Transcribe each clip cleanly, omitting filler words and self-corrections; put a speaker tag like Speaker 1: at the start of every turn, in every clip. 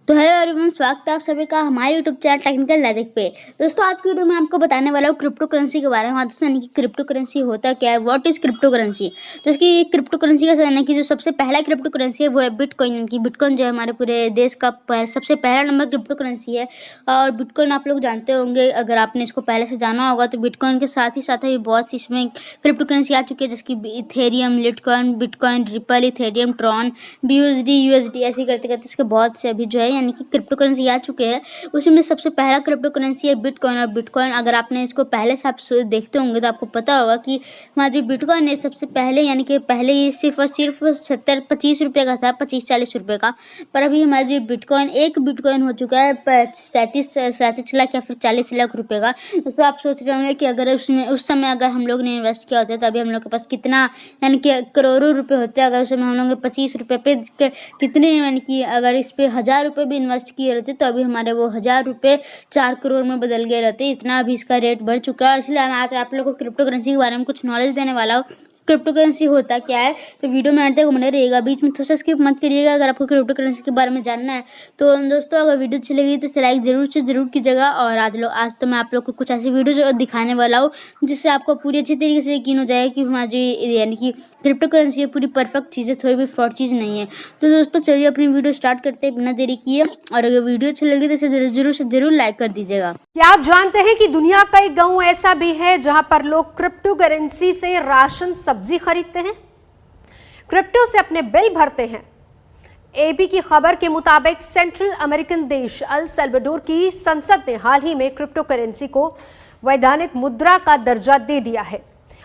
Speaker 1: तो hello everyone, स्वागत है आप सभी का हमारे यूट्यूब चैनल टेक्निकल लॉजिक पे। दोस्तों आज की वीडियो में आपको बताने वाला हूँ क्रिप्टो करेंसी के बारे में। दोस्तों यानी कि क्रिप्टो करेंसी होता क्या है, व्हाट इज क्रिप्टो करेंसी। तो इसकी क्रिप्टो करेंसी का यानी कि जो सबसे पहला क्रिप्टो करेंसी है वो है बिटकॉइन। यानी कि बिटकॉइन जो है हमारे पूरे देश का सबसे पहला नंबर क्रिप्टो करेंसी है। और बिटकॉइन आप लोग जानते होंगे, अगर आपने इसको पहले से जाना होगा तो बिटकॉइन के साथ ही अभी बहुत सी इसमें क्रिप्टो करेंसी आ चुकी है, जैसे कि Ethereum, Litecoin, bitcoin, ripple, Ethereum, Tron, BUSD, USD, ऐसे करते करते इसके बहुत से अभी जो है यानी कि क्रिप्टो करेंसी आ चुके हैं। उसी में सबसे पहला क्रिप्टो करेंसी है बिटकॉइन। और बिटकॉइन अगर आपने इसको पहले से आप देखते होंगे तो आपको पता होगा कि हमारा जो बिटकॉइन है सबसे पहले यानी कि पहले ये सिर्फ 25 रुपये का था, 25-40 रुपये का। पर अभी हमारा जो बिटकॉइन एक बिटकॉइन हो चुका है 37 लाख या फिर 40 लाख रुपये का। तो आप सोच रहे होंगे कि अगर उसमें उस समय अगर हम लोग ने इन्वेस्ट किया होता तो अभी हम लोग के पास कितना यानी कि करोड़ों रुपए होते हैं। अगर उस समय हम लोग 25 रुपये पे कितने यानी कि अगर इस पे 1000 रुपये भी इन्वेस्ट किए रहते तो अभी हमारे वो 1000 रुपये 4 करोड़ में बदल गए रहते। इतना अभी इसका रेट बढ़ चुका है। इसलिए मैं आज आप लोगों को क्रिप्टो करेंसी के बारे में कुछ नॉलेज देने वाला हूँ। क्रिप्टो करेंसी होता क्या है, तो वीडियो में अंत तक बने रहिएगा, बीच में थोड़ा सा स्किप मत करिएगा अगर आपको क्रिप्टो करेंसी के बारे में जानना है। तो दोस्तों अगर वीडियो अच्छी लगी तो लाइक जरूर कीजिएगा। और आज तो मैं आप लोग को कुछ ऐसी वीडियो दिखाने वाला हूँ जिससे आपको पूरी अच्छी तरीके से यकीन हो जाए कि हमारी यानी कि क्रिप्टो करेंसी ये पूरी परफेक्ट चीज़ है, थोड़ी भी फ्रॉड चीज़ नहीं है। तो दोस्तों चलिए अपनी वीडियो स्टार्ट करते हैं बिना देरी किए। और अगर वीडियो अच्छी लगी तो इसे जरूर लाइक कर दीजिएगा।
Speaker 2: क्या आप जानते हैं कि दुनिया का एक गांव ऐसा भी है जहां पर लोग क्रिप्टो करेंसी से राशन, सब्जी खरीदते हैं, क्रिप्टो से अपने बिल भरते हैं। एबी की खबर के मुताबिक सेंट्रल अमेरिकन देश अल सल्वाडोर की संसद ने हाल ही में क्रिप्टो करेंसी को वैधानिक मुद्रा का दर्जा दे दिया है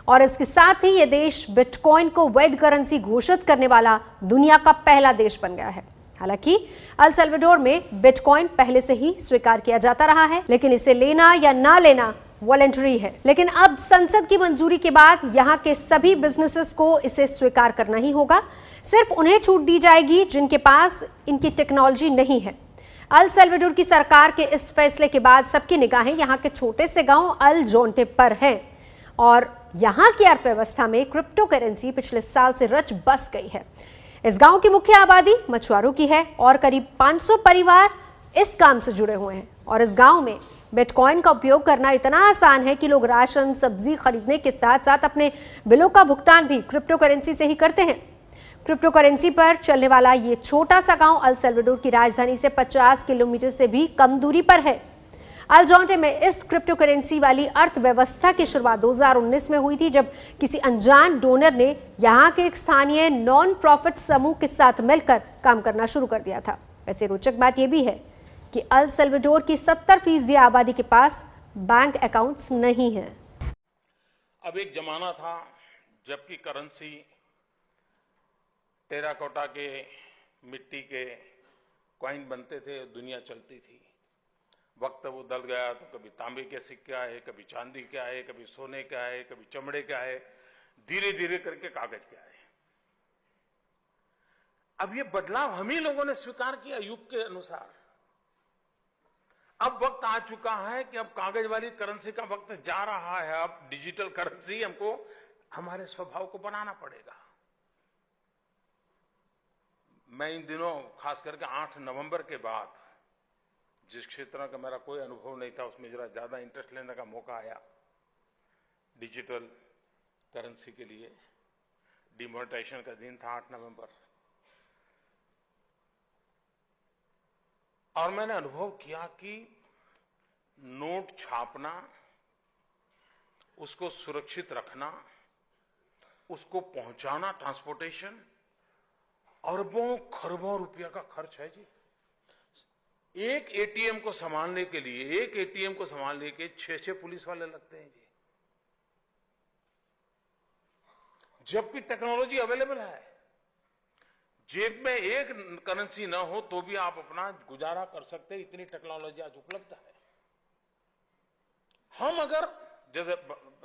Speaker 2: और इसके साथ ही यह देश बिटकॉइन को वैध करेंसी घोषित करने वाला दुनिया का पहला देश बन गया है। हालांकि अल सल्वाडोर में बिटकॉइन पहले से ही स्वीकार किया जाता रहा है, लेकिन इसे लेना या ना लेना वॉलंटरी है। लेकिन अब संसद की मंजूरी के बाद यहां के सभी बिजनेसेस को इसे स्वीकार करना ही होगा। सिर्फ उन्हें छूट दी जाएगी जिनके पास इनकी टेक्नोलॉजी नहीं है। अल सल्वाडोर की सरकार के इस फैसले के बाद सबकी निगाहें यहां के छोटे से गांव अल जोंटे पर हैं और यहां की अर्थव्यवस्था में क्रिप्टो करेंसी पिछले साल से रच बस गई है। इस गांव की मुख्य आबादी मछुआरों की है और करीब 500 परिवार इस काम से जुड़े हुए हैं। और इस गांव में बिटकॉइन का उपयोग करना इतना आसान है कि लोग राशन, सब्जी खरीदने के साथ साथ अपने बिलों का भुगतान भी क्रिप्टो करेंसी से ही करते हैं। क्रिप्टो करेंसी पर चलने वाला ये छोटा सा गांव अल सल्वाडोर की राजधानी से 50 किलोमीटर से भी कम दूरी पर है। अल जोंटे में इस क्रिप्टो करेंसी वाली अर्थव्यवस्था की शुरुआत 2019 में हुई थी, जब किसी अनजान डोनर ने यहां के एक स्थानीय नॉन प्रॉफिट समूह के साथ मिलकर काम करना शुरू कर दिया था। वैसे रोचक बात यह भी है कि अल सल्वाडोर की 70% आबादी के पास बैंक अकाउंट्स नहीं है।
Speaker 3: अब एक जमाना था जबकि करेंसी टेराकोटा के, मिट्टी के कॉइन बनते थे, दुनिया चलती थी। वक्त बदल गया तो कभी तांबे के सिक्के आए, कभी चांदी के आए, कभी सोने के आए, कभी चमड़े के आए, धीरे धीरे करके कागज के आए। अब ये बदलाव हम ही लोगों ने स्वीकार किया युग के अनुसार। अब वक्त आ चुका है कि अब कागज वाली करेंसी का वक्त जा रहा है। अब डिजिटल करेंसी हमको हमारे स्वभाव को बनाना पड़ेगा। मैं इन दिनों खास करके 8 नवंबर के बाद जिस क्षेत्र का मेरा कोई अनुभव नहीं था उसमें जरा ज्यादा इंटरेस्ट लेने का मौका आया। डिजिटल करेंसी के लिए डिमोनेटाइजेशन का दिन था 8 नवंबर, और मैंने अनुभव किया कि नोट छापना, उसको सुरक्षित रखना, उसको पहुंचाना, ट्रांसपोर्टेशन, अरबों खरबों रुपया का खर्च है जी। एक एटीएम को संभालने के लिए, एक एटीएम को संभालने के 6 पुलिस वाले लगते हैं जी, जबकि टेक्नोलॉजी अवेलेबल है। जेब में एक करेंसी ना हो तो भी आप अपना गुजारा कर सकते हैं, इतनी टेक्नोलॉजी आज उपलब्ध है। हम अगर जैसे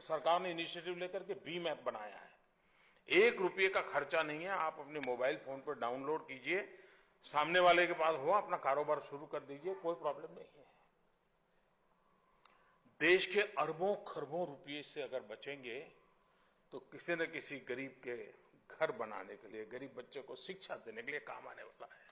Speaker 3: सरकार ने इनिशिएटिव लेकर के भीम ऐप बनाया है, 1 रुपये का खर्चा नहीं है, आप अपने मोबाइल फोन पर डाउनलोड कीजिए, सामने वाले के पास हो, अपना कारोबार शुरू कर दीजिए, कोई प्रॉब्लम नहीं है। देश के अरबों खरबों रुपये से अगर बचेंगे तो किसी न किसी गरीब के घर बनाने के लिए, गरीब बच्चे को शिक्षा देने के लिए काम आने वाला है।